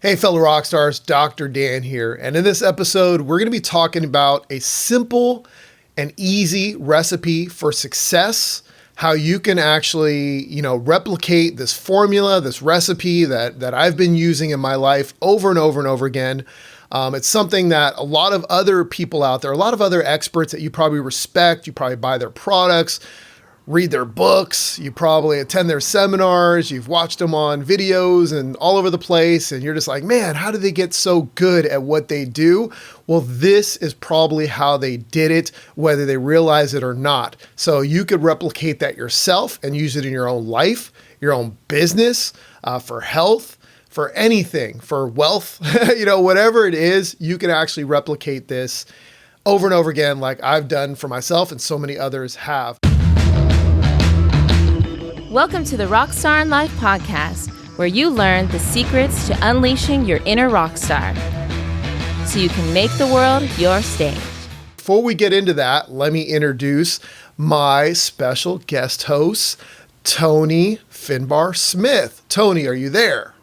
Hey, fellow rock stars, Dr. Dan here. And in this episode, we're going to be talking about a simple and easy recipe for success, how you can actually, replicate this formula, this recipe that I've been using in my life over and over and over again. It's something that a lot of other people out there, a lot of other experts that you probably respect, you probably buy their products, read their books, you probably attend their seminars, you've watched them on videos and all over the place, and you're just like, man, how do they get so good at what they do? Well, this is probably how they did it, whether they realize it or not. So you could replicate that yourself and use it in your own life, your own business, for health, for anything, for wealth, whatever it is, you can actually replicate this over and over again like I've done for myself and so many others have. Welcome to the RockStarInLife podcast, where you learn the secrets to unleashing your inner rock star so you can make the world your stage. Before we get into that, let me introduce my special guest host, Tony Finbar Smith. Tony, are you there?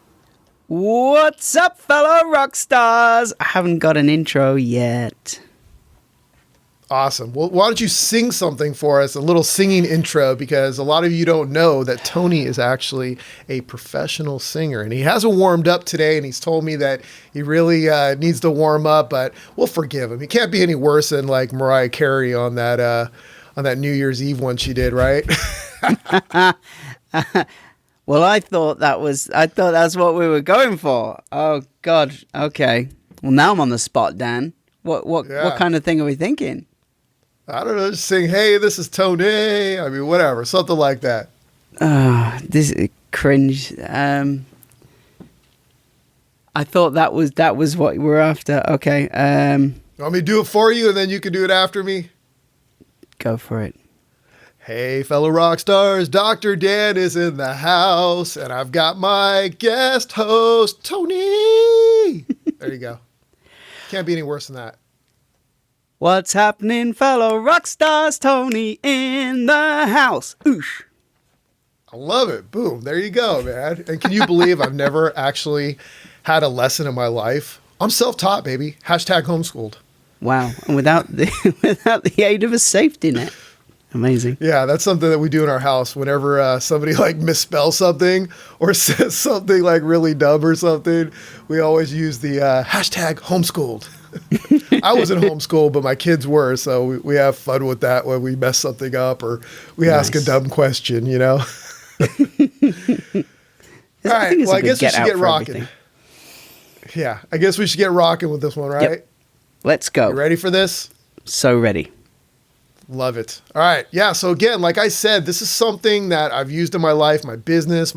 What's up, fellow rock stars? I haven't got an intro yet. Awesome. Well, why don't you sing something for us, a little singing intro, because a lot of you don't know that Tony is actually a professional singer, and he hasn't warmed up today, and he's told me that he really needs to warm up, but we'll forgive him. He can't be any worse than like Mariah Carey on that New Year's Eve one she did, right? Well, I thought that's what we were going for. Oh God. Okay. Well, now I'm on the spot, Dan. What kind of thing are we thinking? I don't know, just sing, hey, this is Tony. I mean, whatever, something like that. This is cringe. I thought that was what you were after. Okay. You want me to do it for you and then you can do it after me? Go for it. Hey, fellow rock stars, Dr. Dan is in the house and I've got my guest host, Tony. There you go. Can't be any worse than that. What's happening, fellow rock stars? Tony in the house. Oosh. I love it. Boom. There you go, man. And can you believe I've never actually had a lesson in my life? I'm self-taught, baby. Hashtag homeschooled. Wow. And without the aid of a safety net. Amazing. Yeah, that's something that we do in our house. Whenever somebody like misspells something or says something like really dumb or something, we always use the hashtag homeschooled. I wasn't homeschooled, but my kids were, so we have fun with that when we mess something up or we ask a dumb question, All right, well, I guess we should get rocking. Everything. Yeah, I guess we should get rocking with this one, right? Yep. Let's go. You ready for this? So ready. Love it. All right. Yeah. So again, like I said, this is something that I've used in my life, my business,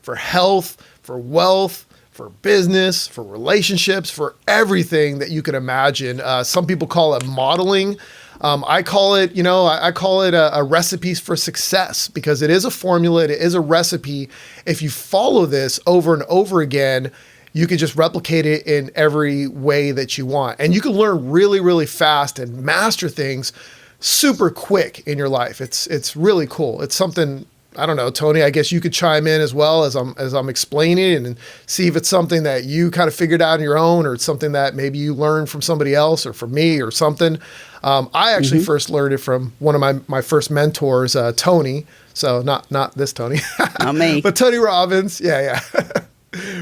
for health, for wealth, for business, for relationships, for everything that you can imagine. Some people call it modeling. I call it, I call it a recipe for success because it is a formula. It is a recipe. If you follow this over and over again, you can just replicate it in every way that you want. And you can learn really, really fast and master things super quick in your life. It's really cool. It's something, I don't know, Tony, I guess you could chime in as well as I'm explaining it and see if it's something that you kind of figured out on your own or it's something that maybe you learned from somebody else or from me or something. I actually first learned it from one of my first mentors, Tony. So not this Tony. Not me. But Tony Robbins. Yeah.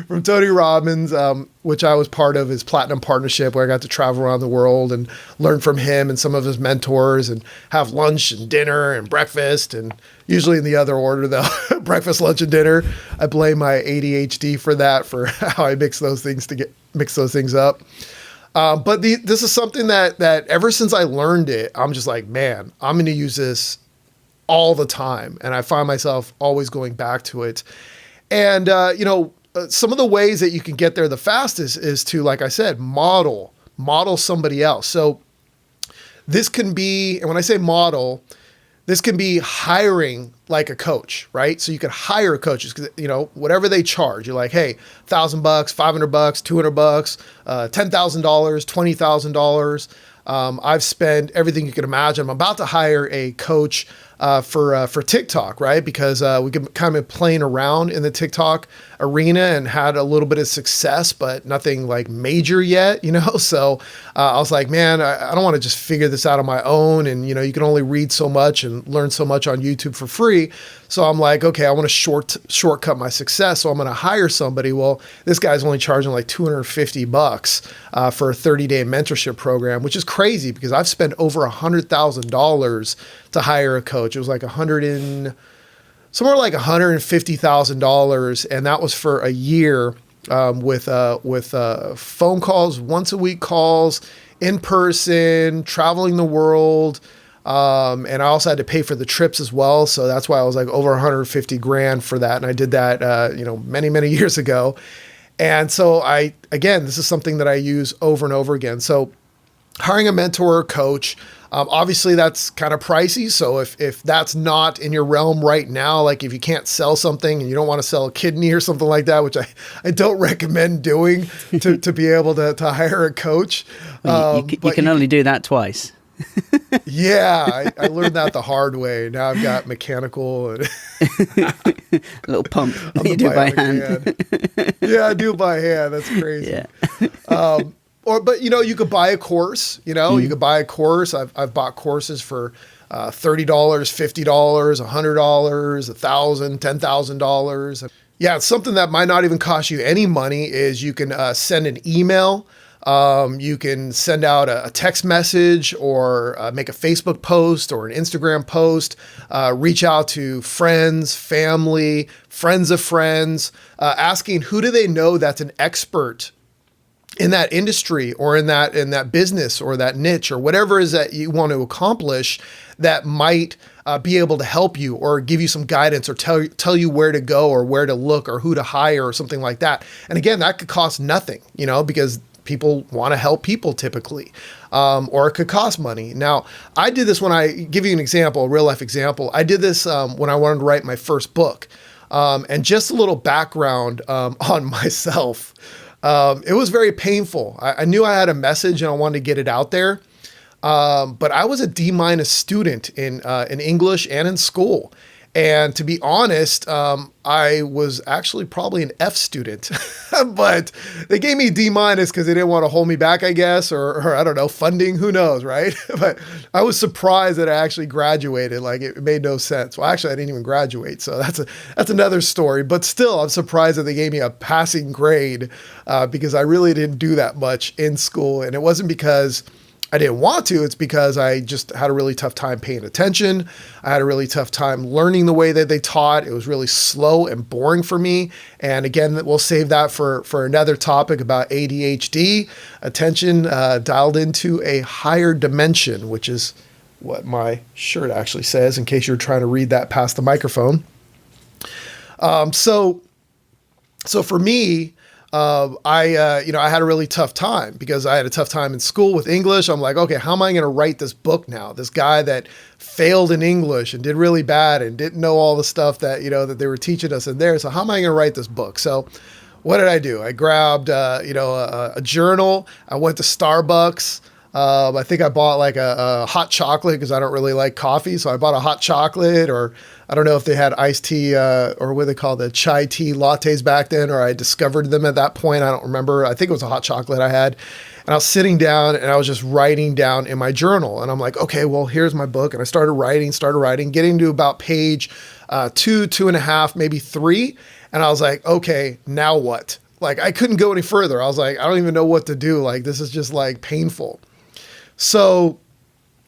From Tony Robbins, which I was part of his platinum partnership where I got to travel around the world and learn from him and some of his mentors and have lunch and dinner and breakfast and usually in the other order though, breakfast, lunch, and dinner. I blame my ADHD for that, for how I mix those things up. But this is something that ever since I learned it, I'm just like, man, I'm going to use this all the time. And I find myself always going back to it. And, some of the ways that you can get there the fastest is to, like I said, model somebody else. So this can be, and when I say model, this can be hiring like a coach, right? So you could hire coaches because, whatever they charge, you're like, hey, $1,000, $500, $200, $10,000, $20,000. I've spent everything you can imagine. I'm about to hire a coach for TikTok, right? Because we could kind of playing around in the TikTok arena and had a little bit of success, but nothing like major yet, you know? So I was like, man, I don't want to just figure this out on my own. And, you know, you can only read so much and learn so much on YouTube for free. So I'm like, okay, I want to shortcut my success. So I'm going to hire somebody. Well, this guy's only charging like $250 for a 30-day mentorship program, which is crazy because I've spent over $100,000 to hire a coach. It was like somewhere like $150,000, and that was for a year with phone calls, once a week calls, in person, traveling the world, and I also had to pay for the trips as well. So that's why I was like over 150 grand for that, and I did that many years ago. And so this is something that I use over and over again. So hiring a mentor or coach. Obviously that's kind of pricey. So if that's not in your realm right now, like if you can't sell something and you don't want to sell a kidney or something like that, which I don't recommend doing to be able to hire a coach. You can only do that twice. Yeah, I learned that the hard way. Now I've got mechanical and a little pump you do by hand. Yeah, I do by hand. That's crazy. Yeah. But you could buy a course, you could buy a course. I've bought courses for $30, $50, $100, $1,000, $10,000. Yeah. It's something that might not even cost you any money is you can send an email. You can send out a text message or make a Facebook post or an Instagram post, reach out to friends, family, friends of friends, asking who do they know that's an expert in that industry or in that business or that niche or whatever it is that you want to accomplish that might be able to help you or give you some guidance or tell you where to go or where to look or who to hire or something like that. And again, that could cost nothing, because people want to help people typically, or it could cost money. Now, I did this when I give you an example, a real life example. I did this when I wanted to write my first book. And just a little background on myself. It was very painful. I knew I had a message and I wanted to get it out there. But I was a D- student in English and in school. And to be honest, I was actually probably an F student, but they gave me D- because they didn't want to hold me back, I guess, or I don't know, funding, who knows, right? But I was surprised that I actually graduated. Like it made no sense. Well, actually I didn't even graduate. So that's another story, but still I'm surprised that they gave me a passing grade, because I really didn't do that much in school. And it wasn't because I didn't want to. It's because I just had a really tough time paying attention. I had a really tough time learning the way that they taught. It was really slow and boring for me. And again, we'll save that for another topic about ADHD, attention dialed into a higher dimension, which is what my shirt actually says, in case you're trying to read that past the microphone. So for me, I had a really tough time because I had a tough time in school with English. I'm like, okay, how am I going to write this book now? This guy that failed in English and did really bad and didn't know all the stuff that, that they were teaching us in there. So how am I going to write this book? So what did I do? I grabbed, a journal. I went to Starbucks. I think I bought like a hot chocolate because I don't really like coffee. So I bought a hot chocolate, or I don't know if they had iced tea or what they call the chai tea lattes back then, or I discovered them at that point. I don't remember. I think it was a hot chocolate I had. And I was sitting down and I was just writing down in my journal. And I'm like, okay, well, here's my book. And I started writing, getting to about page 2.5, maybe 3. And I was like, okay, now what? Like I couldn't go any further. I was like, I don't even know what to do. Like this is just like painful. So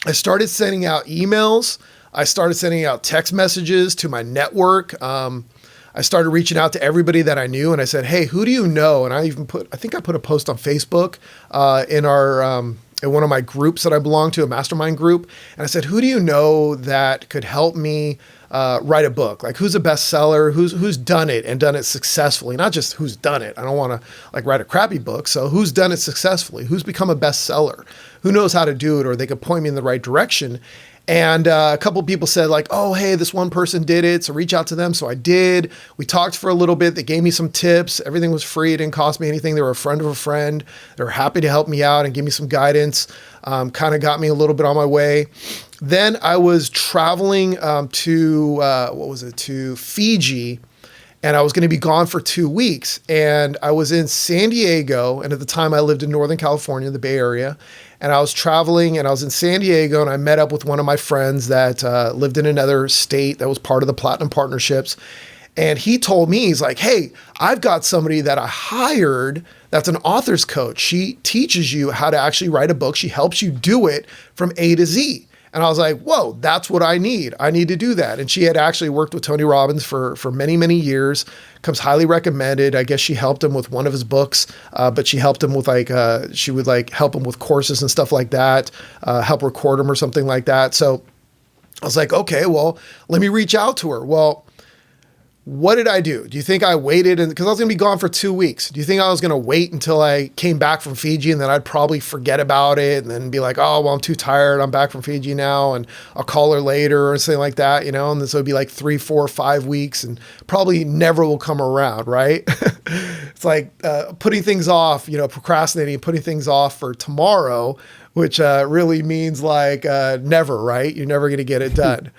I started sending out emails. I started sending out text messages to my network. I started reaching out to everybody that I knew, and I said, hey, who do you know? And I think I put a post on Facebook in one of my groups that I belong to, a mastermind group. And I said, who do you know that could help me write a book? Like who's a bestseller? Who's done it and done it successfully? Not just who's done it. I don't want to like write a crappy book. So who's done it successfully? Who's become a bestseller? Who knows how to do it? Or they could point me in the right direction. And a couple of people said like, oh, hey, this one person did it, so reach out to them. So I did. We talked for a little bit. They gave me some tips. Everything was free. It didn't cost me anything. They were a friend of a friend. They were happy to help me out and give me some guidance. Kind of got me a little bit on my way. Then I was traveling to Fiji, and I was going to be gone for 2 weeks. And I was in San Diego, and at the time I lived in Northern California, the Bay Area. And I was traveling, and I was in San Diego, and I met up with one of my friends that lived in another state that was part of the Platinum Partnerships. And he told me, he's like, hey, I've got somebody that I hired that's an author's coach. She teaches you how to actually write a book. She helps you do it from A to Z. And I was like, whoa, that's what I need. I need to do that. And she had actually worked with Tony Robbins for many, many years, comes highly recommended. I guess she helped him with one of his books, but she helped him with she would help him with courses and stuff like that, help record him or something like that. So I was like, okay, well, let me reach out to her. Well, what did I do? Do you think I waited? Because I was going to be gone for 2 weeks. Do you think I was going to wait until I came back from Fiji and then I'd probably forget about it and then be like, oh, well, I'm too tired. I'm back from Fiji now and I'll call her later or something like that, And then so it'd be like 3, 4, 5 weeks and probably never will come around, right? It's like putting things off, procrastinating, putting things off for tomorrow, which really means never, right? You're never going to get it done.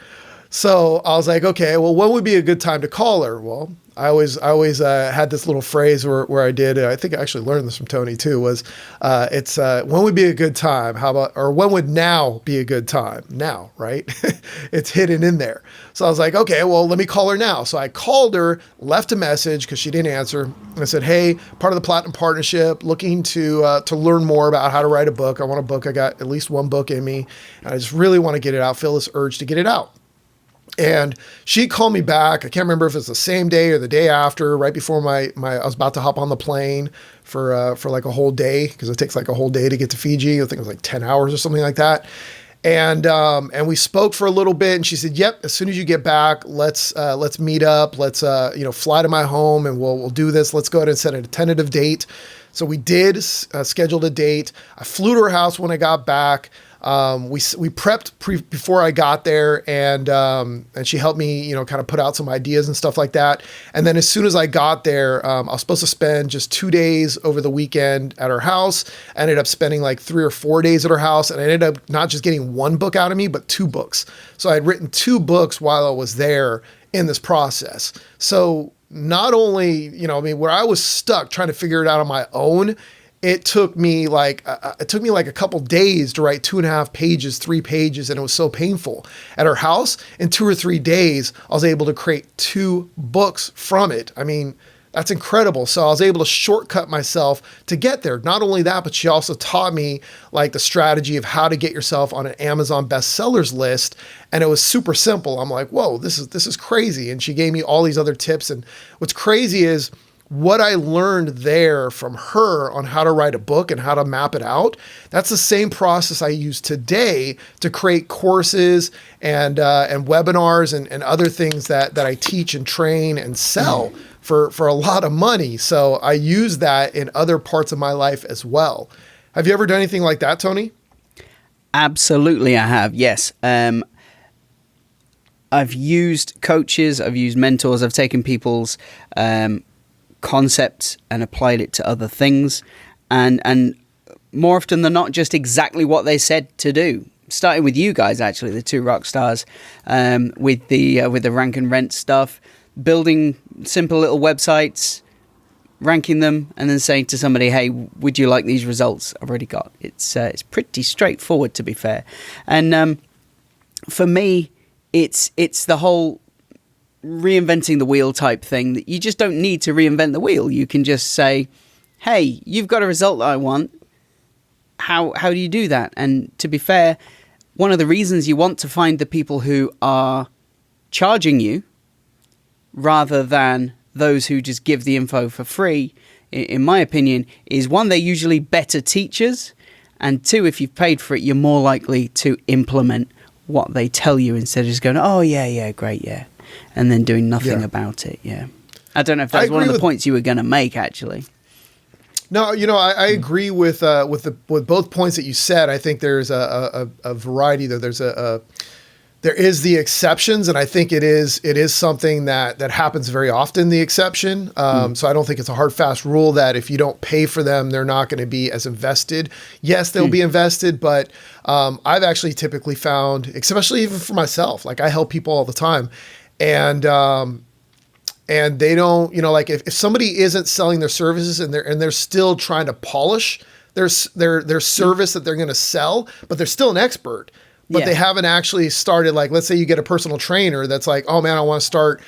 So I was like, okay, well, when would be a good time to call her? Well, I always had this little phrase where I did, I think I actually learned this from Tony too, was when would be a good time? Or when would now be a good time? Now, right? It's hidden in there. So I was like, okay, well, let me call her now. So I called her, left a message because she didn't answer. And I said, hey, part of the Platinum Partnership, looking to learn more about how to write a book. I want a book. I got at least one book in me. And I just really want to get it out, feel this urge to get it out. And she called me back. I can't remember if it's the same day or the day after, right before I was about to hop on the plane for like a whole day, because it takes like a whole day to get to Fiji. I think it was like 10 hours or something like that. And we spoke for a little bit, and she said, "Yep, as soon as you get back, let's meet up. Let's fly to my home, and we'll do this. Let's go ahead and set a tentative date." So we did scheduled a date. I flew to her house when I got back. We prepped before I got there, and she helped me, kind of put out some ideas and stuff like that. And then as soon as I got there, I was supposed to spend just 2 days over the weekend at her house. I ended up spending like 3 or 4 days at her house, and I ended up not just getting one book out of me, but 2 books. So I had written 2 books while I was there in this process. So not only, where I was stuck trying to figure it out on my own, it took me like a couple days to write 2.5 pages, 3 pages, and it was so painful. At her house, in 2 or 3 days, I was able to create 2 books from it. I mean, that's incredible. So I was able to shortcut myself to get there. Not only that, but she also taught me like the strategy of how to get yourself on an Amazon bestsellers list. And it was super simple. I'm like, whoa, this is crazy. And she gave me all these other tips. And what's crazy is what I learned there from her on how to write a book and how to map it out. That's the same process I use today to create courses and webinars and other things that I teach and train and sell for a lot of money. So I use that in other parts of my life as well. Have you ever done anything like that, Tony? Absolutely, I have. Yes. I've used coaches, I've used mentors, I've taken people's concepts and applied it to other things, and more often than not, just exactly what they said to do. Starting with you guys, actually, the 2 rock stars, with the rank and rent stuff, building simple little websites, ranking them, and then saying to somebody, "Hey, would you like these results I've already got?" It's pretty straightforward, to be fair. And for me, it's the whole reinventing the wheel type thing, that you just don't need to reinvent the wheel. You can just say, "Hey, you've got a result that I want. How do you do that?" And to be fair, one of the reasons you want to find the people who are charging you rather than those who just give the info for free, in my opinion, is 1, they're usually better teachers, and 2, if you've paid for it, you're more likely to implement what they tell you instead of just going, "Oh, yeah, great, yeah," and then doing nothing about it. Yeah. I don't know if that's one of the points you were going to make, actually. No, I agree with both points that you said. I think there's a variety there. There is the exceptions, and I think it is something that happens very often, the exception. So I don't think it's a hard, fast rule that if you don't pay for them, they're not going to be as invested. Yes, they'll be invested, but I've actually typically found, especially even for myself, like I help people all the time, and they don't, like if somebody isn't selling their services and they're still trying to polish their service that they're going to sell, but they're still an expert. But they haven't actually started, like, let's say you get a personal trainer that's like, oh man, I want to start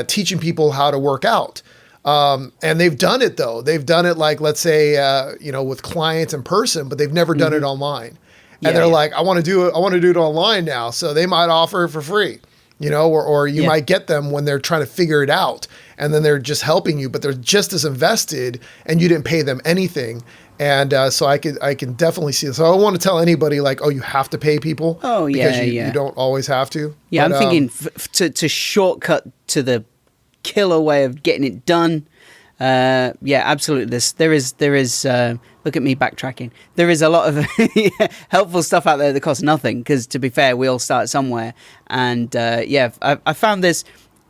teaching people how to work out. And they've done it though. They've done it like, let's say, with clients in person, but they've never done it online. And they're like, I want to do it online now. So they might offer it for free, or you might get them when they're trying to figure it out, and then they're just helping you, but they're just as invested and you didn't pay them anything. And so I can definitely see this. So I don't want to tell anybody like, oh, you have to pay people. Oh, yeah, because you don't always have to. Yeah, but, I'm thinking to shortcut to the killer way of getting it done. Yeah, absolutely. There is. Look at me backtracking. There is a lot of helpful stuff out there that costs nothing. Because to be fair, we all start somewhere. And I found this.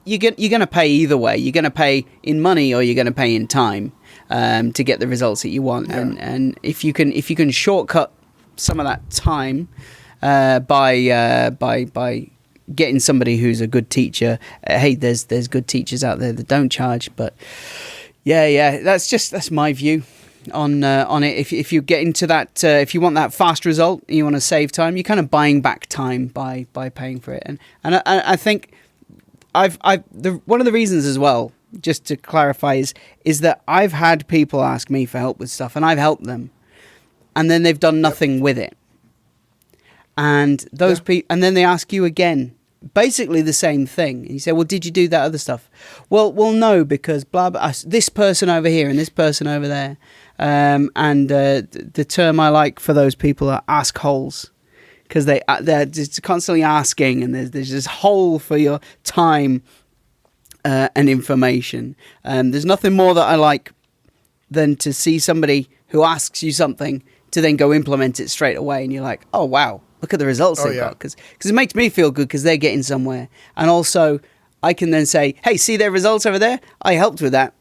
You're going to pay either way. You're going to pay in money or you're going to pay in time. To get the results that you want, and if you can shortcut some of that time by getting somebody who's a good teacher. Hey, there's good teachers out there that don't charge, but that's my view on it. If you get into that, if you want that fast result, and you want to save time, you're kind of buying back time by paying for it, and I think one of the reasons as well, just to clarify, is that I've had people ask me for help with stuff and I've helped them, and then they've done nothing with it. And those people, and then they ask you again, basically the same thing. And you say, well, did you do that other stuff? Well, no, because blah, blah, this person over here and this person over there. The term I like for those people are ask-holes, because they're just constantly asking, and there's this hole for your time and information. There's nothing more that I like than to see somebody who asks you something to then go implement it straight away, and you're like, oh wow, look at the results they've got, because it makes me feel good because they're getting somewhere, and also I can then say, hey, see their results over there? I helped with that.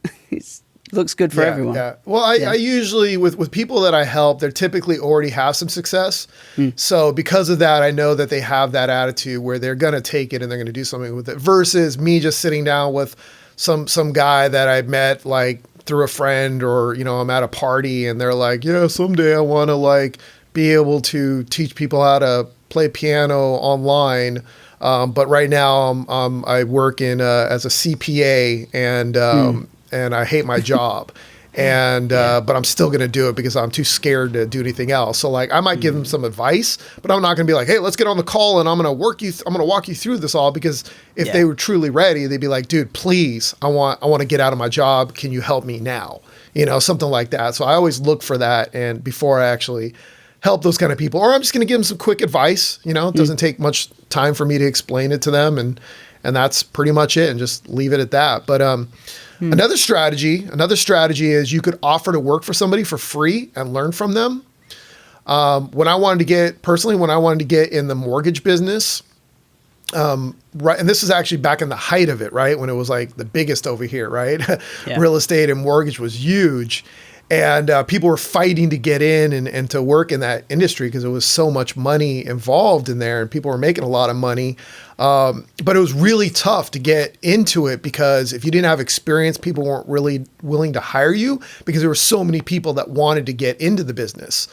It looks good for everyone. Yeah. Well, I usually, with people that I help, they typically already have some success. So because of that, I know that they have that attitude where they're going to take it and they're going to do something with it, versus me just sitting down with some guy that I met like through a friend, or, I'm at a party and they're like, someday I want to like be able to teach people how to play piano online. But right now I work as a CPA, and I hate my job, but I'm still going to do it because I'm too scared to do anything else. So like, I might give them some advice, but I'm not going to be like, hey, let's get on the call and I'm going to walk you through this all, because if they were truly ready, they'd be like, dude, please, I want to get out of my job. Can you help me now? Something like that. So I always look for that. And before I actually help those kind of people, or I'm just going to give them some quick advice, it doesn't take much time for me to explain it to them. And that's pretty much it, and just leave it at that. But, Another strategy is you could offer to work for somebody for free and learn from them. When I wanted to get in the mortgage business, right, and this is actually back in the height of it, right, when it was like the biggest over here, right? Real estate and mortgage was huge, and people were fighting to get in and to work in that industry because there was so much money involved in there, and people were making a lot of money. But it was really tough to get into it, because if you didn't have experience, people weren't really willing to hire you, because there were so many people that wanted to get into the business.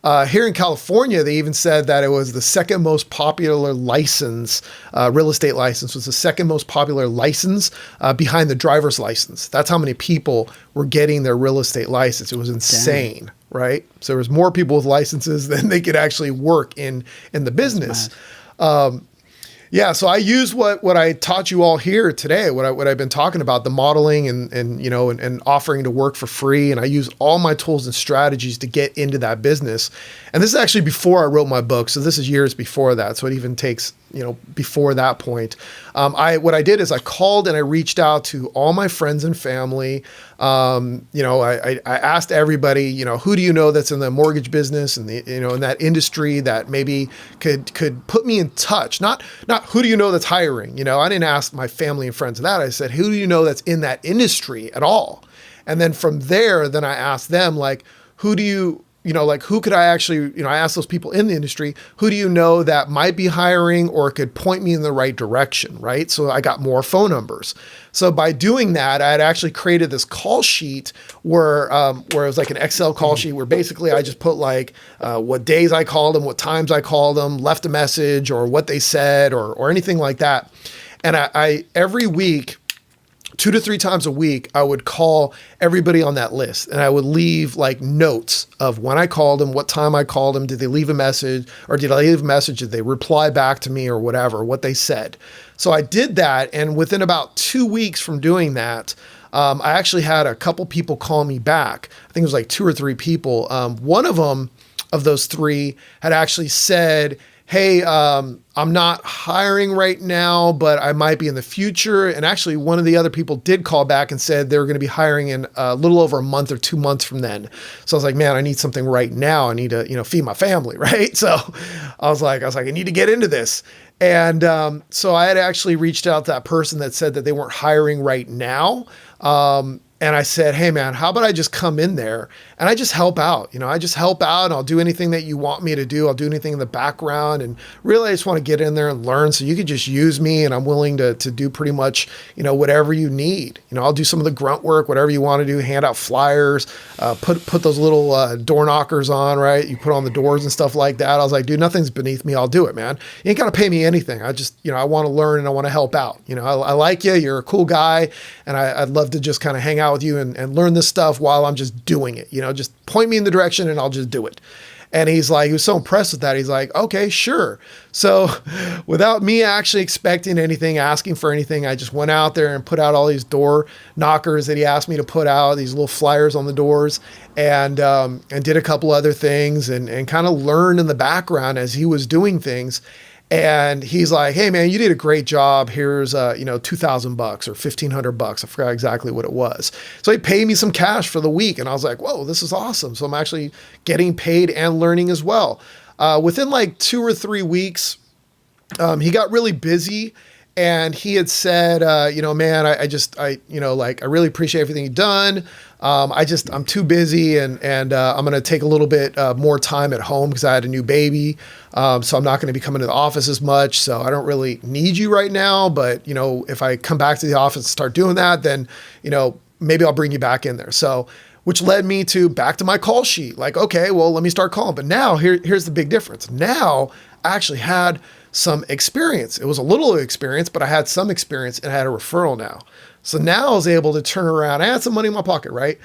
Here in California, they even said that it was the second most popular license, real estate license was the second most popular license behind the driver's license. That's how many people were getting their real estate license. It was insane, right? So there was more people with licenses than they could actually work in the business. So I use what I taught you all here today, what I've been talking about, the modeling and offering to work for free. And I use all my tools and strategies to get into that business. And this is actually before I wrote my book. So this is years before that. So it even takes before that point. What I did is I called and I reached out to all my friends and family. I asked everybody, who do you know that's in the mortgage business and in that industry that maybe could put me in touch? Not who do you know that's hiring? I didn't ask my family and friends that. I said, who do you know that's in that industry at all? And then from there, then I asked them, like, who do you, who could I actually, I asked those people in the industry, who do you know that might be hiring or could point me in the right direction, right? So I got more phone numbers. So by doing that, I had actually created this call sheet where it was like an Excel call sheet where basically I just put like what days I called them, what times I called them, left a message or what they said or anything like that. And I every week, 2 to 3 times a week, I would call everybody on that list and I would leave like notes of when I called them, what time I called them, did they leave a message or did I leave a message? Did they reply back to me or whatever, what they said? So I did that. And within about 2 weeks from doing that, I actually had a couple people call me back. I think it was like 2 or 3 people. One of them, of those 3, had actually said, hey, I'm not hiring right now, but I might be in the future. And actually, one of the other people did call back and said they were going to be hiring in a little over a month or 2 months from then. So I was like, man, I need something right now. I need to, feed my family, right? So I was like, I need to get into this. And so I had actually reached out to that person that said that they weren't hiring right now. And I said, hey man, how about I just come in there and I just help out? I just help out and I'll do anything that you want me to do. I'll do anything in the background. And really, I just want to get in there and learn. So you could just use me and I'm willing to do pretty much, whatever you need. I'll do some of the grunt work, whatever you want to do, hand out flyers, put those little door knockers on, right? You put on the doors and stuff like that. I was like, dude, nothing's beneath me. I'll do it, man. You ain't got to pay me anything. I just, I want to learn and I want to help out. I like you. You're a cool guy. And I'd love to just kind of hang out with you and learn this stuff while I'm just doing it, just point me in the direction and I'll just do it. And he was so impressed with that. He's like, okay, sure. So without me actually expecting anything, asking for anything, I just went out there and put out all these door knockers that he asked me to put out, these little flyers on the doors, and did a couple other things and kind of learned in the background as he was doing things. And he's like, hey man, you did a great job. Here's, $2,000 or $1,500. I forgot exactly what it was. So he paid me some cash for the week. And I was like, whoa, this is awesome. So I'm actually getting paid and learning as well. Within like 2 or 3 weeks, he got really busy. And he had said, man, I really appreciate everything you've done. I'm too busy and I'm going to take a little bit more time at home because I had a new baby. So I'm not going to be coming to the office as much. So I don't really need you right now. But, if I come back to the office and start doing that, then, maybe I'll bring you back in there. So, which led me back to my call sheet. Like, okay, well, let me start calling. But now here's the big difference. Now I actually had some experience. It was a little experience, but I had some experience and I had a referral now. So now I was able to turn around. I had some money in my pocket, right?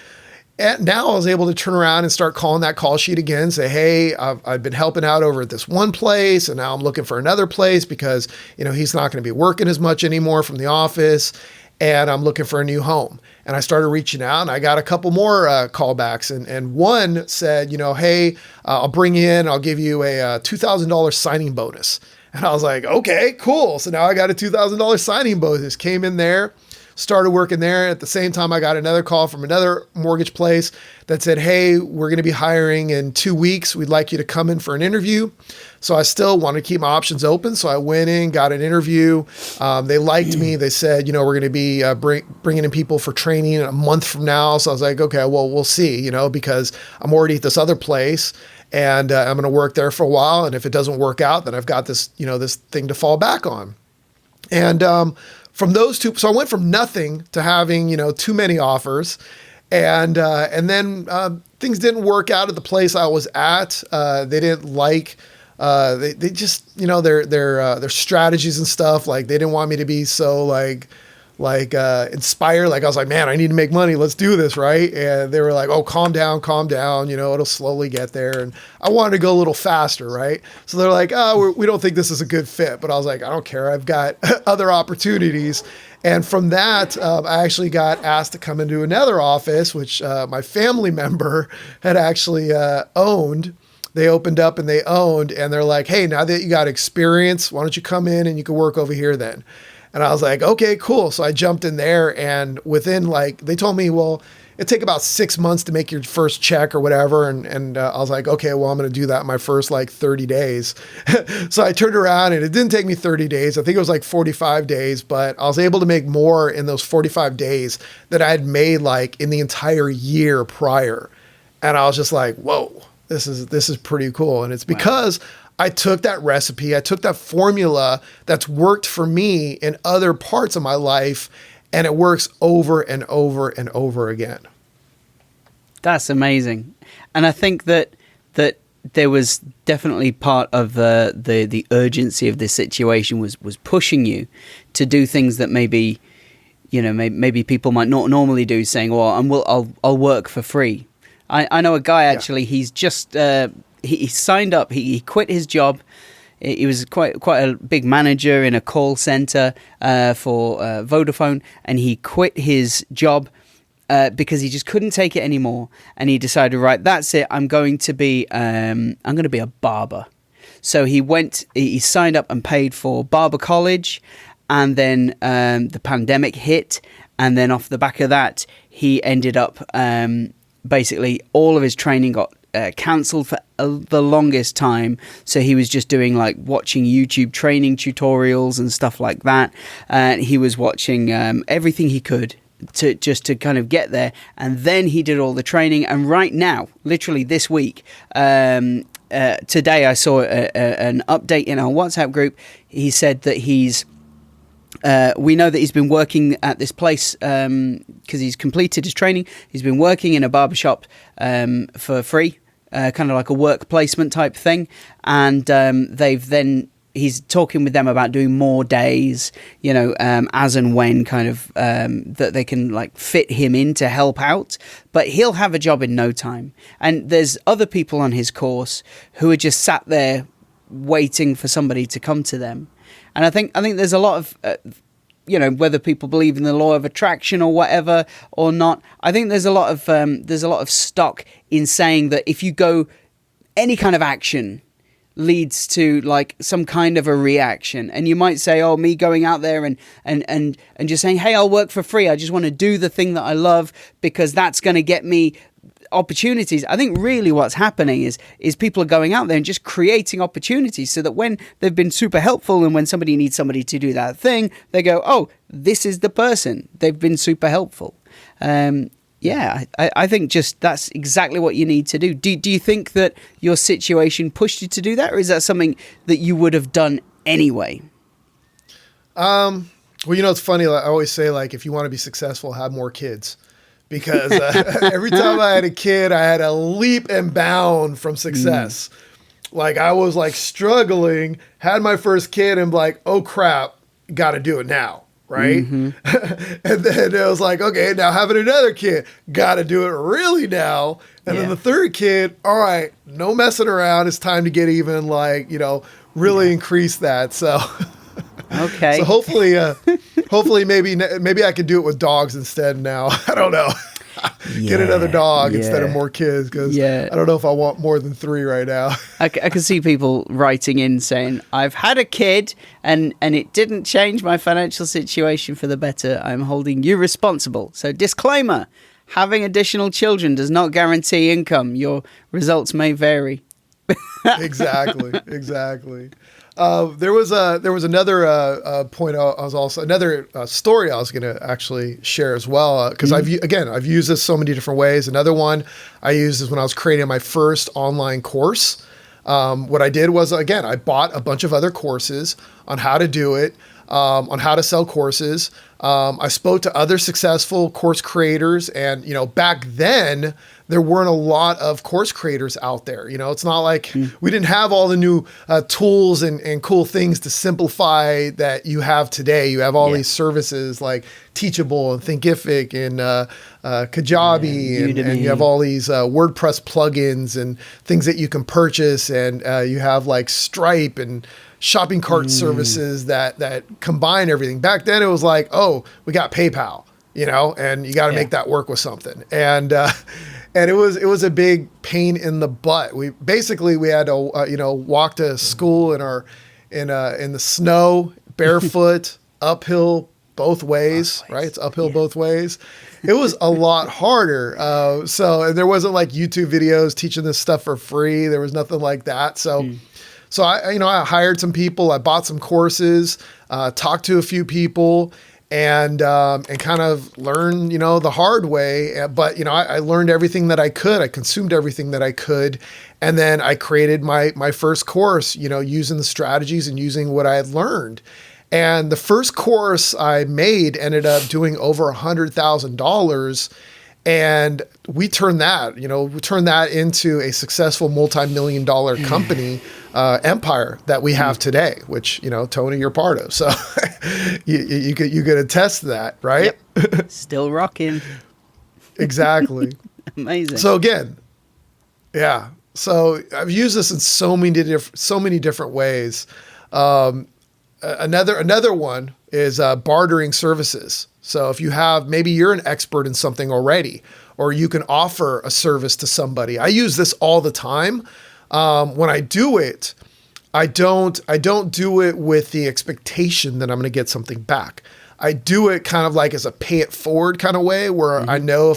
And now I was able to turn around and start calling that call sheet again, say, hey, I've been helping out over at this one place and now I'm looking for another place because, he's not going to be working as much anymore from the office and I'm looking for a new home. And I started reaching out and I got a couple more callbacks and one said, hey, I'll bring you in, I'll give you a $2,000 signing bonus. And I was like, okay, cool. So now I got a $2,000 signing bonus, came in there, started working there. At the same time, I got another call from another mortgage place that said, hey, we're going to be hiring in 2 weeks. We'd like you to come in for an interview. So I still want to keep my options open. So I went in, got an interview. They liked me. They said, we're going to be bringing in people for training in a month from now. So I was like, okay, well, we'll see, because I'm already at this other place. And I'm going to work there for a while. And if it doesn't work out, then I've got this, this thing to fall back on. And from those two, so I went from nothing to having, too many offers. And then things didn't work out at the place I was at. They didn't like, they just, their strategies and stuff. Like they didn't want me to be so inspired. Like I was like, man, I need to make money. Let's do this. Right. And they were like, oh, calm down, it'll slowly get there. And I wanted to go a little faster. Right. So they're like, oh, we don't think this is a good fit, but I was like, I don't care. I've got other opportunities. And from that, I actually got asked to come into another office, which my family member had actually owned. they opened up and they owned, and they're like, hey, now that you got experience, why don't you come in and you can work over here then? And I was like, okay, cool. So I jumped in there, and within they told me, well, it'd take about 6 months to make your first check or whatever. And I was like, okay, well, I'm going to do that in my first 30 days. So I turned around, and it didn't take me 30 days. I think it was 45 days, but I was able to make more in those 45 days that I had made in the entire year prior. And I was just like, whoa, this is pretty cool. And it's because I took that recipe, I took that formula that's worked for me in other parts of my life, and it works over and over and over again. That's amazing. And I think that there was definitely part of the urgency of this situation was pushing you to do things that maybe people might not normally do, saying, well, I'll work for free. I know a guy, actually, he's just he signed up, he quit his job. He was quite a big manager in a call center for Vodafone, and he quit his job because he just couldn't take it anymore. And he decided, right, that's it. I'm going to be a barber. So he signed up and paid for barber college, and then the pandemic hit, and then off the back of that, he ended up basically all of his training got cancelled for the longest time. So he was just doing watching YouTube training tutorials and stuff like that. He was watching everything he could to kind of get there. And then he did all the training. And right now, literally this week, today I saw an update in our WhatsApp group. He said that we know that he's been working at this place because he's completed his training. He's been working in a barbershop for free. Kind of like a work placement type thing, and he's talking with them about doing more days, as and when kind of that they can fit him in to help out. But he'll have a job in no time. And there's other people on his course who are just sat there waiting for somebody to come to them. And I think there's a lot of whether people believe in the law of attraction or whatever or not, I think there's a lot of stock in saying that if you go, any kind of action leads to some kind of a reaction. And you might say, oh, me going out there and just saying, hey, I'll work for free. I just want to do the thing that I love because that's going to get me opportunities. I think really what's happening is people are going out there and just creating opportunities so that when they've been super helpful and when somebody needs somebody to do that thing, they go, oh, this is the person. They've been super helpful. I think just that's exactly what you need to do. Do you think that your situation pushed you to do that, or is that something that you would have done anyway? Well, it's funny. I always say, if you want to be successful, have more kids. Because every time I had a kid, I had a leap and bound from success. I was struggling, had my first kid, and oh crap, got to do it now, right? Mm-hmm. And then it was okay, now having another kid, got to do it really now. And then the third kid, all right, no messing around. It's time to get even, really increase that. So. Okay. So hopefully maybe I could do it with dogs instead now. I don't know. Get another dog instead of more kids because I don't know if I want more than 3 right now. I can see people writing in saying, I've had a kid and it didn't change my financial situation for the better. I'm holding you responsible. So disclaimer, having additional children does not guarantee income. Your results may vary. Exactly. There was another point. I was also another story I was going to actually share as well because I've used this so many different ways. Another one I used is when I was creating my first online course. What I did was I bought a bunch of other courses on how to do it, on how to sell courses. I spoke to other successful course creators, and back then there weren't a lot of course creators out there. It's not like we didn't have all the new tools and cool things to simplify that you have today. You have all these services like Teachable and Thinkific and Kajabi, and you have all these WordPress plugins and things that you can purchase, and you have Stripe and shopping cart services that combine everything. Back then it was we got PayPal. and you got to make that work with something. And it was a big pain in the butt. We had to walk to school in the snow, barefoot, uphill both ways, right? It's uphill both ways. It was a lot harder. And there wasn't like YouTube videos teaching this stuff for free. There was nothing like that. So I hired some people, I bought some courses, talked to a few people, and kind of learned, the hard way. But, I learned everything that I could. I consumed everything that I could. And then I created my first course, using the strategies and using what I had learned. And the first course I made ended up doing over $100,000. And we turned that into a successful multi-million-dollar company empire that we have today, which, Tony, you're part of. So you could attest to that, right? Yep. Still rocking. Exactly. Amazing. So again, yeah. So I've used this in so many different ways. Another one is bartering services. So if maybe you're an expert in something already, or you can offer a service to somebody. I use this all the time. When I do it, I don't do it with the expectation that I'm going to get something back. I do it kind of like as a pay it forward kind of way, where I know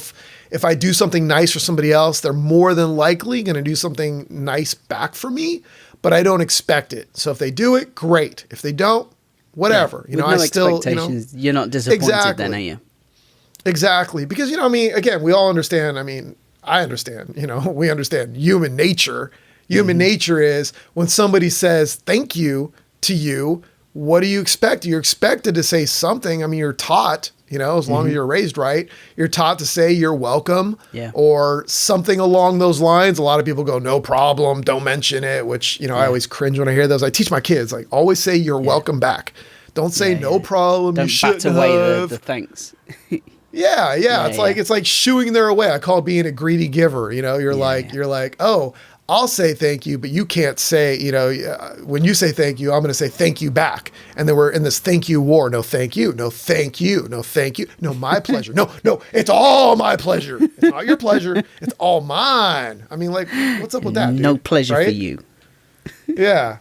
if I do something nice for somebody else, they're more than likely going to do something nice back for me, but I don't expect it. So if they do it, great. If they don't, whatever. With no expectations, you're not disappointed then, are you? Exactly. Because, again, we all understand. I understand, we understand human nature. Human nature is when somebody says thank you to you, what do you expect? You're expected to say something. You're taught, as long as you're raised right, you're taught to say you're welcome or something along those lines. A lot of people go, no problem, don't mention it, which, I always cringe when I hear those. I teach my kids, like, always say you're welcome back. Don't say no problem. Don't bat away the thanks. Yeah. It's like shooing their away. I call it being a greedy giver. You're like, oh, I'll say thank you, but you can't say, when you say thank you, I'm going to say thank you back. And then we're in this thank you war. No, thank you. No, thank you. No, thank you. No, my pleasure. No, it's all my pleasure. It's not your pleasure. It's all mine. What's up with that, dude? No pleasure for you. Yeah.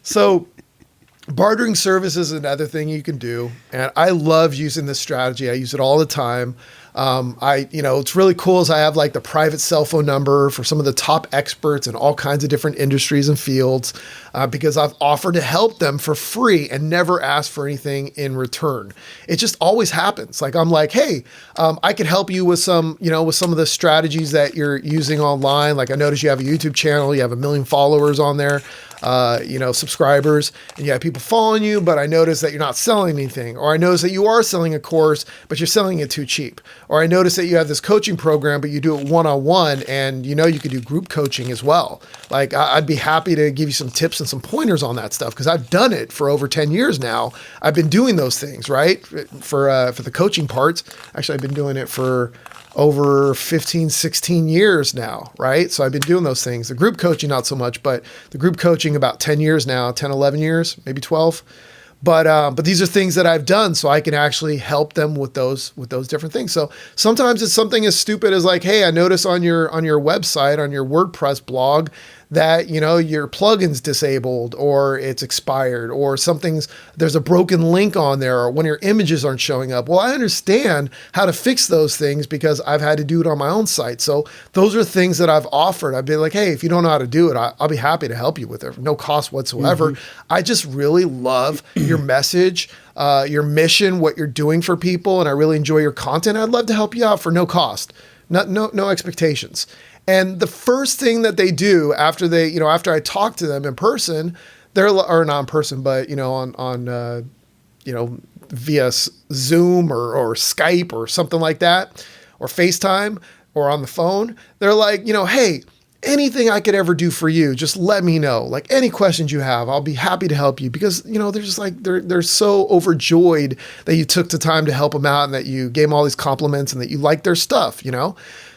So bartering services is another thing you can do. And I love using this strategy. I use it all the time. It's really cool is I have like the private cell phone number for some of the top experts in all kinds of different industries and fields, because I've offered to help them for free and never asked for anything in return. It just always happens. Like, I'm like, hey, I could help you with some of the strategies that you're using online. Like, I noticed you have a YouTube channel, you have 1 million followers on there, subscribers, and you have people following you, but I noticed that you're not selling anything, or I noticed that you are selling a course, but you're selling it too cheap. Or I noticed that you have this coaching program, but you do it one-on-one, and you could do group coaching as well. Like, I'd be happy to give you some tips and some pointers on that stuff, because I've done it for over 10 years now. I've been doing those things, right? For the coaching parts. Actually, I've been doing it for over 15, 16 years now, right? So I've been doing those things. The group coaching, not so much, but the group coaching about 10 years now, 10, 11 years, maybe 12. But these are things that I've done so I can actually help them with those different things. So sometimes it's something as stupid as like, hey, I notice on your website, on your WordPress blog, that, your plugin's disabled or it's expired or there's a broken link on there or one of your images aren't showing up. Well, I understand how to fix those things because I've had to do it on my own site. So those are things that I've offered. I've been like, hey, if you don't know how to do it, I'll be happy to help you with it. No cost whatsoever. I just really love your message, your mission, what you're doing for people. And I really enjoy your content. I'd love to help you out for no cost, no expectations. And the first thing that they do after I talk to them in person, or not in person, but, on via Zoom or Skype or something like that, or FaceTime or on the phone, they're like, hey, anything I could ever do for you, just let me know. Like, any questions you have, I'll be happy to help you, because, they're just like, they're so overjoyed that you took the time to help them out and that you gave them all these compliments and that you like their stuff,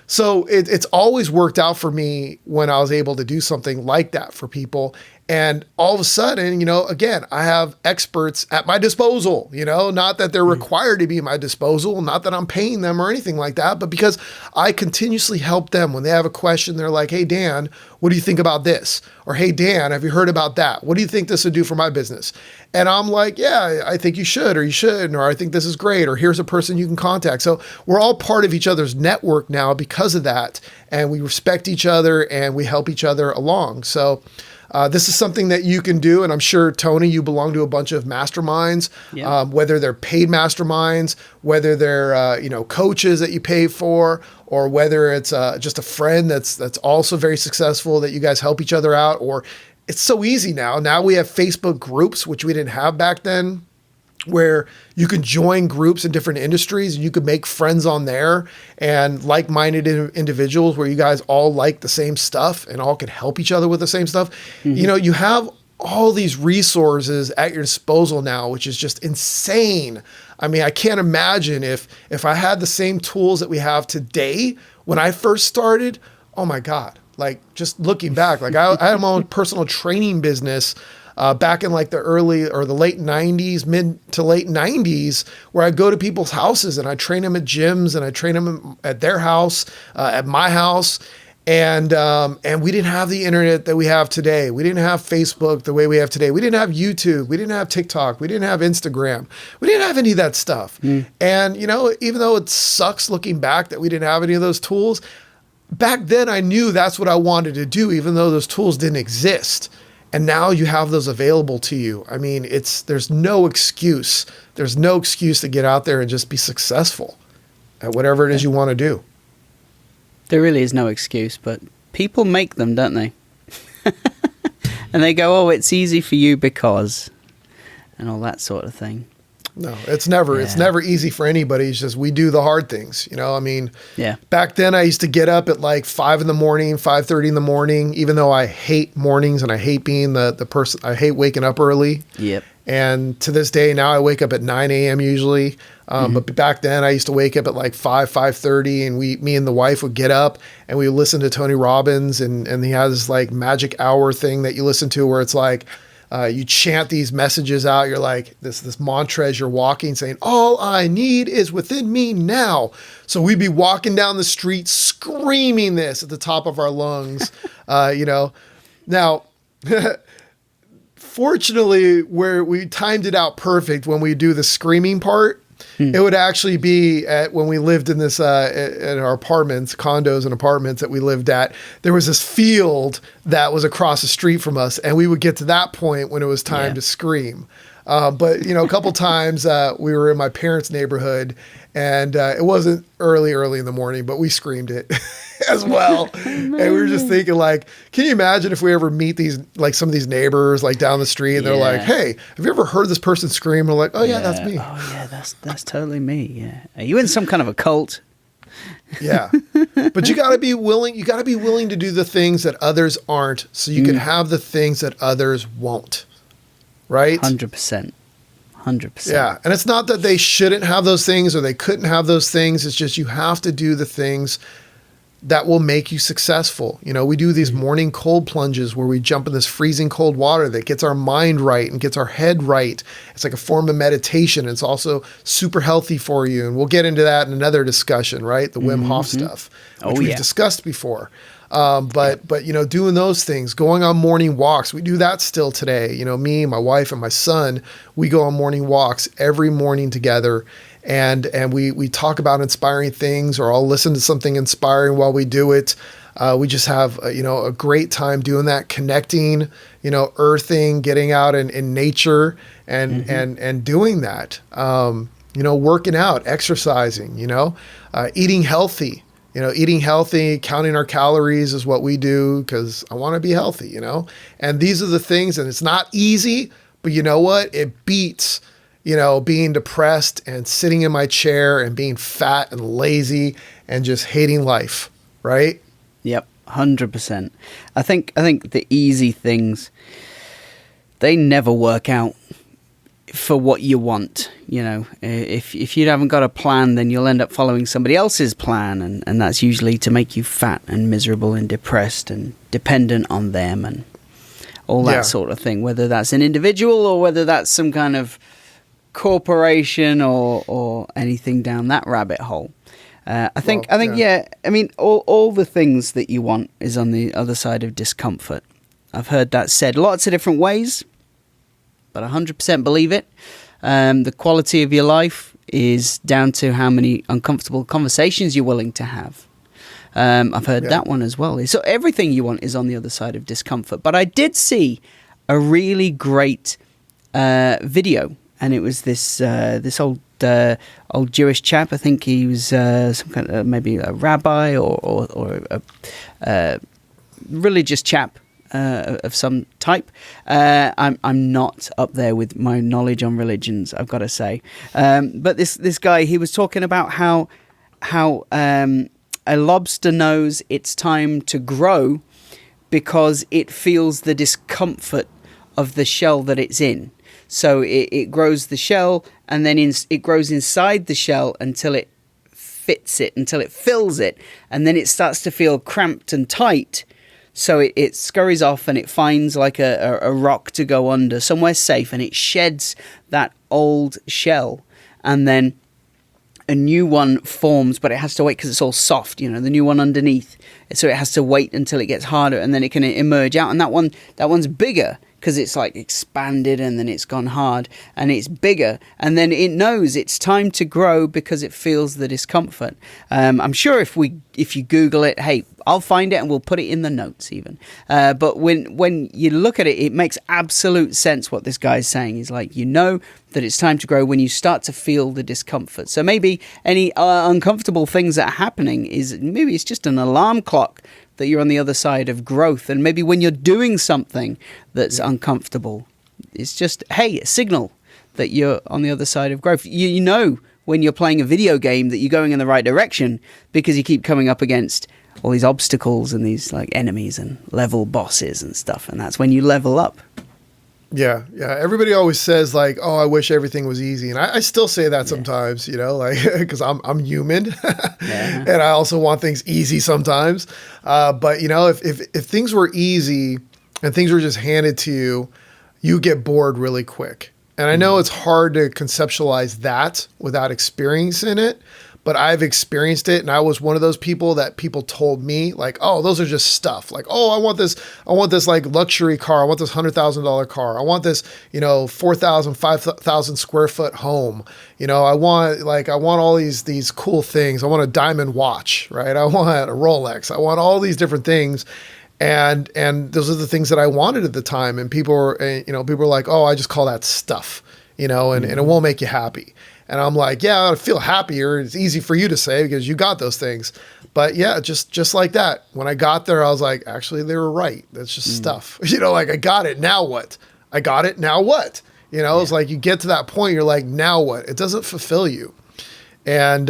So it's always worked out for me when I was able to do something like that for people. And all of a sudden, again, I have experts at my disposal, not that they're required to be at my disposal, not that I'm paying them or anything like that, but because I continuously help them when they have a question. They're like, hey, Dan, what do you think about this? Or, hey, Dan, have you heard about that? What do you think this would do for my business? And I'm like, yeah, I think you should, or you shouldn't, or I think this is great, or here's a person you can contact. So we're all part of each other's network now because of that. And we respect each other and we help each other along. So this is something that you can do. And I'm sure, Tony, you belong to a bunch of masterminds, whether they're paid masterminds, whether they're, coaches that you pay for, or whether it's just a friend that's also very successful that you guys help each other out. Or it's so easy now. Now we have Facebook groups, which we didn't have back then, where you can join groups in different industries and you could make friends on there and like-minded individuals where you guys all like the same stuff and all can help each other with the same stuff. You have all these resources at your disposal now, which is just insane. I mean, I can't imagine if I had the same tools that we have today when I first started. Oh my God. Like, just looking back, like I had my own personal training business back in like the early or the late 90s, mid to late 90s, where I go to people's houses and I train them at gyms and I train them at their house, at my house. And we didn't have the internet that we have today. We didn't have Facebook the way we have today. We didn't have YouTube. We didn't have TikTok. We didn't have Instagram. We didn't have any of that stuff. And, even though it sucks looking back that we didn't have any of those tools, back then I knew that's what I wanted to do, even though those tools didn't exist. And now you have those available to you. I mean, there's no excuse. There's no excuse to get out there and just be successful at whatever it is you want to do. There really is no excuse, but people make them, don't they? And they go, oh, it's easy for you because, and all that sort of thing. No, it's never easy for anybody. It's just, we do the hard things, I mean, back then I used to get up at like 5 in the morning, 5:30 in the morning, even though I hate mornings and I hate being the person, I hate waking up early. Yep. And to this day, now I wake up at 9 a.m. usually. But back then I used to wake up at like 5:30 and me and the wife would get up and we would listen to Tony Robbins and he has this like magic hour thing that you listen to where it's like, you chant these messages out. You're like this mantra as you're walking saying, all I need is within me now. So we'd be walking down the street screaming this at the top of our lungs, Now, fortunately, where we timed it out perfect when we do the screaming part, it would actually be when we lived in this, in our apartments, condos and apartments that we lived at, there was this field that was across the street from us. And we would get to that point when it was time to scream. But a couple times we were in my parents' neighborhood and it wasn't early in the morning, but we screamed it as well. And we were just thinking like, can you imagine if we ever meet these, like some of these neighbors like down the street and they're like, hey, have you ever heard this person scream? And we're like, oh yeah, that's me. Oh yeah, that's totally me. Yeah. Are you in some kind of a cult? Yeah. But you gotta be willing to do the things that others aren't so you can have the things that others won't. Right? 100%. 100%. Yeah. And it's not that they shouldn't have those things or they couldn't have those things. It's just you have to do the things that will make you successful. We do these morning cold plunges where we jump in this freezing cold water that gets our mind right and gets our head right. It's like a form of meditation. It's also super healthy for you. And we'll get into that in another discussion, right? The Wim Hof stuff, which we've discussed before. But doing those things, going on morning walks, we do that still today. Me, my wife, and my son, we go on morning walks every morning together, and we talk about inspiring things, or I'll listen to something inspiring while we do it. We just have a great time doing that, connecting, earthing, getting out in nature, and doing that. Working out, exercising, eating healthy. Eating healthy, counting our calories is what we do because I want to be healthy, And these are the things, and it's not easy, but you know what? It beats, being depressed and sitting in my chair and being fat and lazy and just hating life, right? Yep, 100%. I think the easy things, they never work out for what you want. If you haven't got a plan, then you'll end up following somebody else's plan, and that's usually to make you fat and miserable and depressed and dependent on them and all that sort of thing, whether that's an individual or whether that's some kind of corporation or anything down that rabbit hole. I think, I mean, all the things that you want is on the other side of discomfort. I've heard that said lots of different ways, but 100% believe it. The quality of your life is down to how many uncomfortable conversations you're willing to have. I've heard that one as well. So everything you want is on the other side of discomfort. But I did see a really great video, and it was this old Jewish chap. I think he was some kind of maybe a rabbi or a religious chap of some type. I'm not up there with my knowledge on religions, I've got to say. But this guy, he was talking about how a lobster knows it's time to grow because it feels the discomfort of the shell that it's in. So it grows the shell, and then it grows inside the shell until it fits it, until it fills it, and then it starts to feel cramped and tight. So it scurries off and it finds like a rock to go under, somewhere safe, and it sheds that old shell, and then a new one forms, but it has to wait because it's all soft, the new one underneath. So it has to wait until it gets harder, and then it can emerge out, and that one's bigger, because it's like expanded and then it's gone hard and it's bigger, and then it knows it's time to grow because it feels the discomfort. I'm sure if you Google it, hey, I'll find it and we'll put it in the notes even. But when you look at it, it makes absolute sense what this guy's saying. He's like, that it's time to grow when you start to feel the discomfort. So maybe any uncomfortable things that are happening maybe it's just an alarm clock that you're on the other side of growth. And maybe when you're doing something that's uncomfortable, it's just, hey, a signal that you're on the other side of growth. You know when you're playing a video game that you're going in the right direction because you keep coming up against all these obstacles and these like enemies and level bosses and stuff. And that's when you level up. Yeah. Everybody always says like, "Oh, I wish everything was easy," and I still say that sometimes, like because I'm human, and I also want things easy sometimes. But if things were easy and things were just handed to you, you get bored really quick. And I know it's hard to conceptualize that without experiencing it. But I've experienced it, and I was one of those people that people told me like, "Oh, those are just stuff." Like, "Oh, I want this like luxury car. I want this $100,000 car. I want this, 4,000, 5,000 square foot home. I want all these cool things. I want a diamond watch, right? I want a Rolex. I want all these different things." And those are the things that I wanted at the time. And people were like, "Oh, I just call that stuff, and it won't make you happy." And I'm like, yeah, I feel happier. It's easy for you to say because you got those things. But yeah, just like that. When I got there, I was like, actually, they were right. That's just stuff. Like I got it. Now what? I got it. Now what? It's like you get to that point. You're like, now what? It doesn't fulfill you. And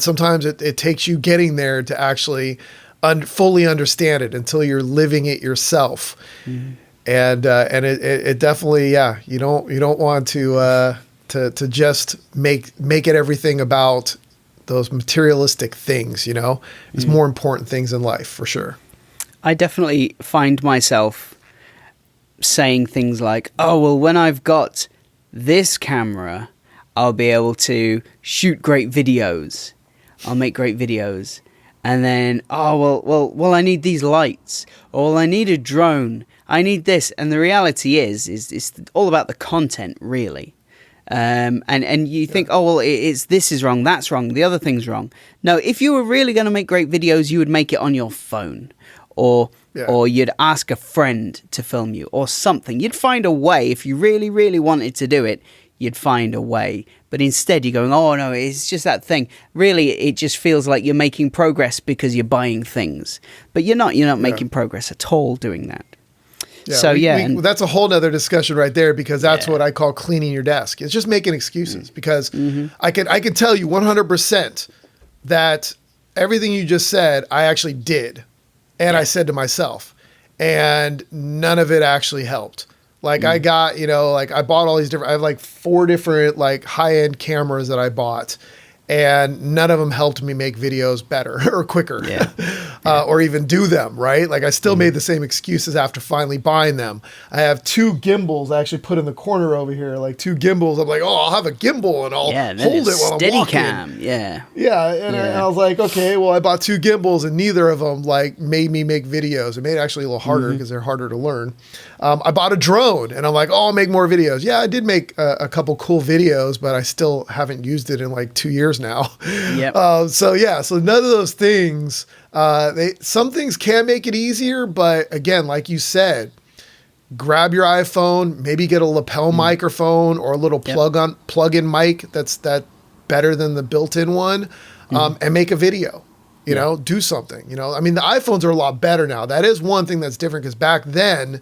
sometimes it takes you getting there to actually fully understand it until you're living it yourself. And it definitely, you don't want to just make it everything about those materialistic things, There's more important things in life for sure. I definitely find myself saying things like, "Oh, well, when I've got this camera, I'll be able to shoot great videos. I'll make great videos." And then, "Oh, well, I need these lights. Or well, I need a drone. I need this." And the reality is it's all about the content, really. And you think, "Oh, well, this is wrong, that's wrong, the other thing's wrong." No, if you were really going to make great videos, you would make it on your phone, or you'd ask a friend to film you, or something. You'd find a way. If you really, really wanted to do it, you'd find a way. But instead, you're going, "Oh no, it's just that thing." Really, it just feels like you're making progress because you're buying things, but you're not making progress at all doing that. Yeah, so that's a whole nother discussion right there, because that's what I call cleaning your desk. It's just making excuses because I can tell you 100% that everything you just said, I actually did. And I said to myself, and none of it actually helped. Like I got, I bought all these different, I have like 4 different like high-end cameras that I bought. and none of them helped me make videos better or quicker, or even do them, right? Like I still made the same excuses after finally buying them. I have 2 gimbals I actually put in the corner over here, like 2 gimbals. I'm like, oh, I'll have a gimbal and I'll hold it while I'm walking. Steadicam, And I was like, okay, well, I bought 2 gimbals and neither of them like made me make videos. It made it actually a little harder because they're harder to learn. I bought a drone and I'm like, oh, I'll make more videos. Yeah, I did make a couple cool videos, but I still haven't used it in like 2 years now. So none of those things, some things can make it easier, but again, like you said, grab your iPhone, maybe get a lapel microphone or a little plug-in mic that's better than the built-in one, and make a video. You know, do something. You know, I mean, the iPhones are a lot better now. That is one thing that's different because back then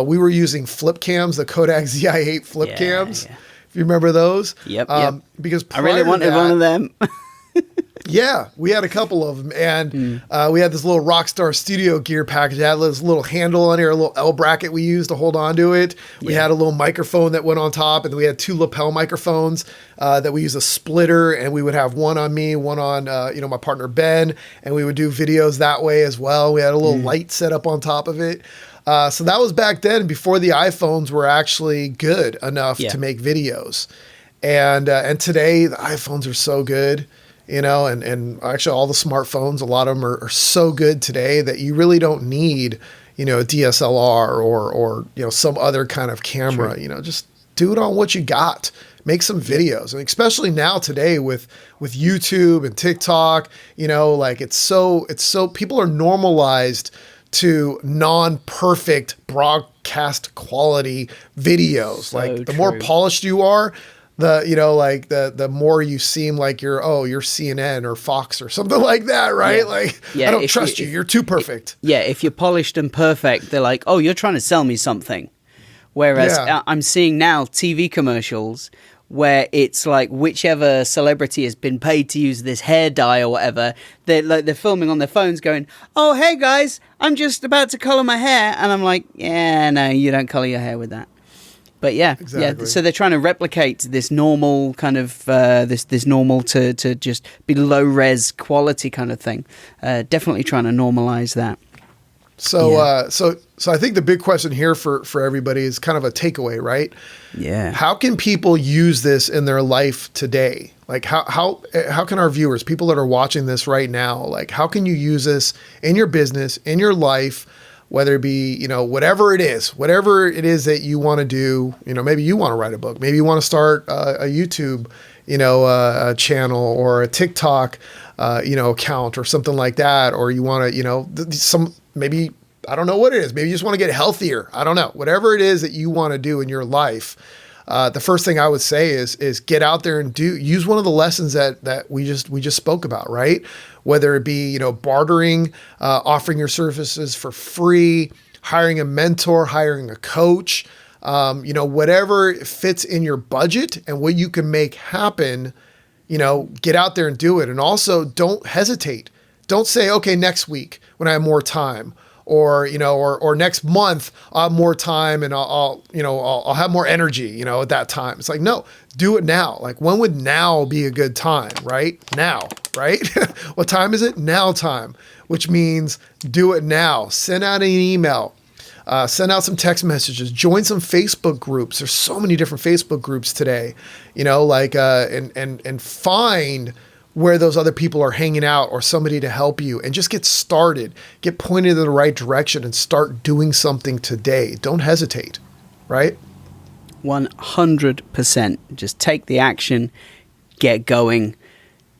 we were using flip cams, the Kodak ZI-8 flip cams. Yeah. If you remember those. Because I really wanted one of them. Yeah, we had a couple of them, and we had this little RockStar studio gear package. It had this little handle on here, a little L bracket we used to hold on to it. We had a little microphone that went on top, and we had 2 lapel microphones that we used a splitter, and we would have one on me, one on my partner Ben, and we would do videos that way as well. We had a little light set up on top of it. So that was back then, before the iPhones were actually good enough to make videos. And today, the iPhones are so good. You know, and actually all the smartphones, a lot of them are so good today that you really don't need, a DSLR or some other kind of camera. True. Just do it on what you got. Make some videos. And especially now today with YouTube and TikTok, like it's so people are normalized to non-perfect broadcast quality videos. So like the more polished you are, the more you seem like you're CNN or Fox or something like that, right? I don't trust you. You're too perfect. If you're polished and perfect, they're like, oh, you're trying to sell me something. Whereas I'm seeing now TV commercials where it's like whichever celebrity has been paid to use this hair dye or whatever, they're filming on their phones going, oh, hey guys, I'm just about to color my hair. And I'm like, yeah, no, you don't color your hair with that. But so they're trying to replicate this normal kind of this normal to just be low res quality kind of thing. Definitely trying to normalize that. So so I think the big question here for everybody is kind of a takeaway, right? Yeah. How can people use this in their life today? Like how can our viewers, people that are watching this right now, like how can you use this in your business, in your life? Whether it be, whatever it is that you want to do, maybe you want to write a book, maybe you want to start a YouTube, a channel or a TikTok, account or something like that. Or you want to, maybe, I don't know what it is. Maybe you just want to get healthier. I don't know. Whatever it is that you want to do in your life. The first thing I would say is get out there and use one of the lessons that we just spoke about, right? Whether it be, bartering, offering your services for free, hiring a mentor, hiring a coach, whatever fits in your budget and what you can make happen, get out there and do it. And also don't hesitate. Don't say, okay, next week when I have more time. Or next month I'll have more time and I'll have more energy, at that time. It's like, no, do it now. Like when would now be a good time, right? Now, right? What time is it? Now time, which means do it now. Send out an email, send out some text messages, join some Facebook groups. There's so many different Facebook groups today, and find where those other people are hanging out or somebody to help you and just get started, get pointed in the right direction and start doing something today. Don't hesitate, right? 100%. Just take the action, get going,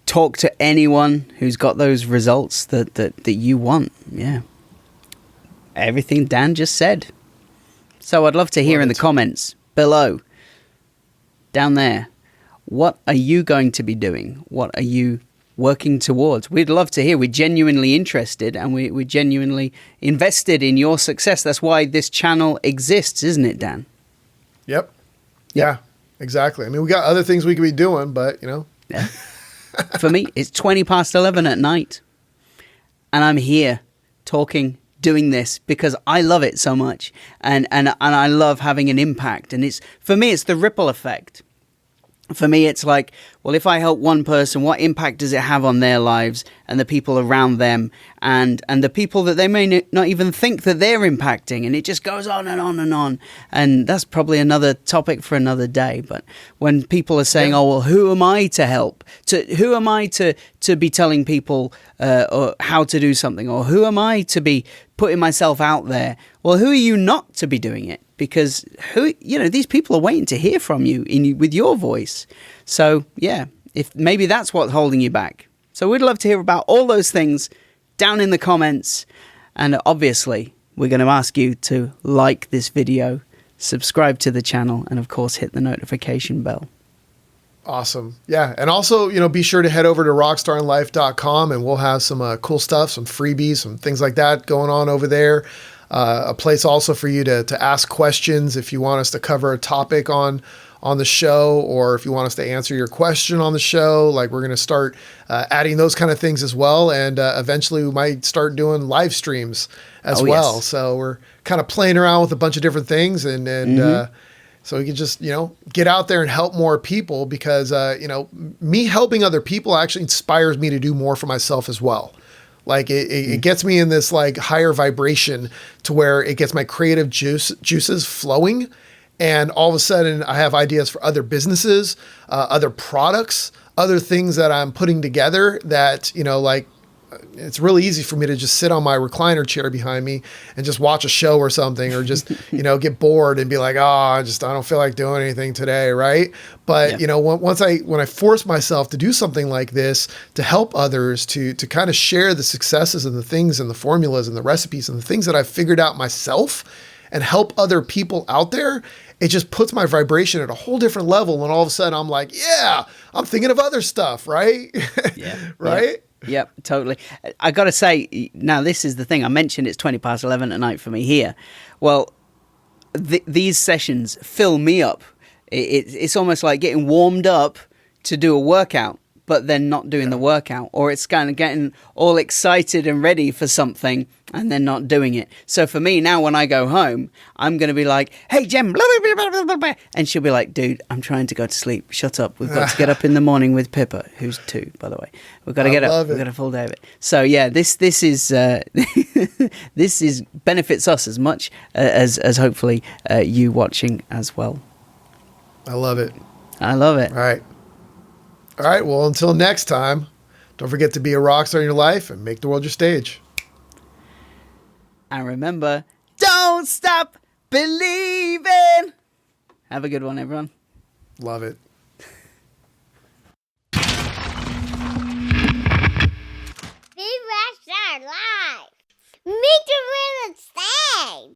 talk to anyone who's got those results that you want. Yeah. Everything Dan just said. So I'd love to hear in the comments below, down there, what are you going to be doing? What are you working towards? We'd love to hear. We're genuinely interested and we're genuinely invested in your success. That's why this channel exists, isn't it, Dan? Yep. Yeah, exactly. I mean, we got other things we could be doing, but, Yeah. For me, it's 20 past 11 at night. And I'm here talking, doing this because I love it so much. And I love having an impact. And for me, it's the ripple effect. For me, it's like, well, if I help one person, what impact does it have on their lives and the people around them and the people that they may not even think that they're impacting? And it just goes on and on and on. And that's probably another topic for another day. But when people are saying, oh, well, who am I to help? Who am I to be telling people or how to do something? Or who am I to be putting myself out there? Well, who are you not to be doing it? Because these people are waiting to hear from you with your voice. So yeah, if maybe that's what's holding you back. So we'd love to hear about all those things down in the comments. And obviously, we're going to ask you to like this video, subscribe to the channel, and of course, hit the notification bell. Awesome. Yeah. And also, be sure to head over to RockStarInLife.com and we'll have some cool stuff, some freebies, some things like that going on over there. A place also for you to ask questions if you want us to cover a topic on the show, or if you want us to answer your question on the show. Like, we're going to start adding those kind of things as well. And eventually we might start doing live streams as well. Yes. So we're kind of playing around with a bunch of different things and so we can just, get out there and help more people because, me helping other people actually inspires me to do more for myself as well. Like it gets me in this like higher vibration to where it gets my creative juices flowing. And all of a sudden I have ideas for other businesses, other products, other things that I'm putting together that, it's really easy for me to just sit on my recliner chair behind me and just watch a show or something, or just, get bored and be like, I don't feel like doing anything today. Right. But, when I force myself to do something like this, to help others, to kind of share the successes and the things and the formulas and the recipes and the things that I've figured out myself and help other people out there, it just puts my vibration at a whole different level. And all of a sudden I'm like, yeah, I'm thinking of other stuff. Right. Yeah. Right. Yeah. Yep, totally. I got to say, now this is the thing. I mentioned it's 20 past 11 at night for me here. Well, these sessions fill me up. It's almost like getting warmed up to do a workout, but then not doing the workout. Or it's kind of getting all excited and ready for something and then not doing it. So for me now, when I go home, I'm going to be like, hey, Jem, blah, blah, blah, blah, blah, blah. And she'll be like, dude, I'm trying to go to sleep. Shut up. We've got to get up in the morning with Pippa, who's 2, by the way. We've got to get up. We've got a full day of it. So yeah, this is this is benefits us as much as hopefully you watching as well. I love it. I love it. All right. Well, until next time, don't forget to be a rock star in your life and make the world your stage. And remember, don't stop believing. Have a good one, everyone. Love it.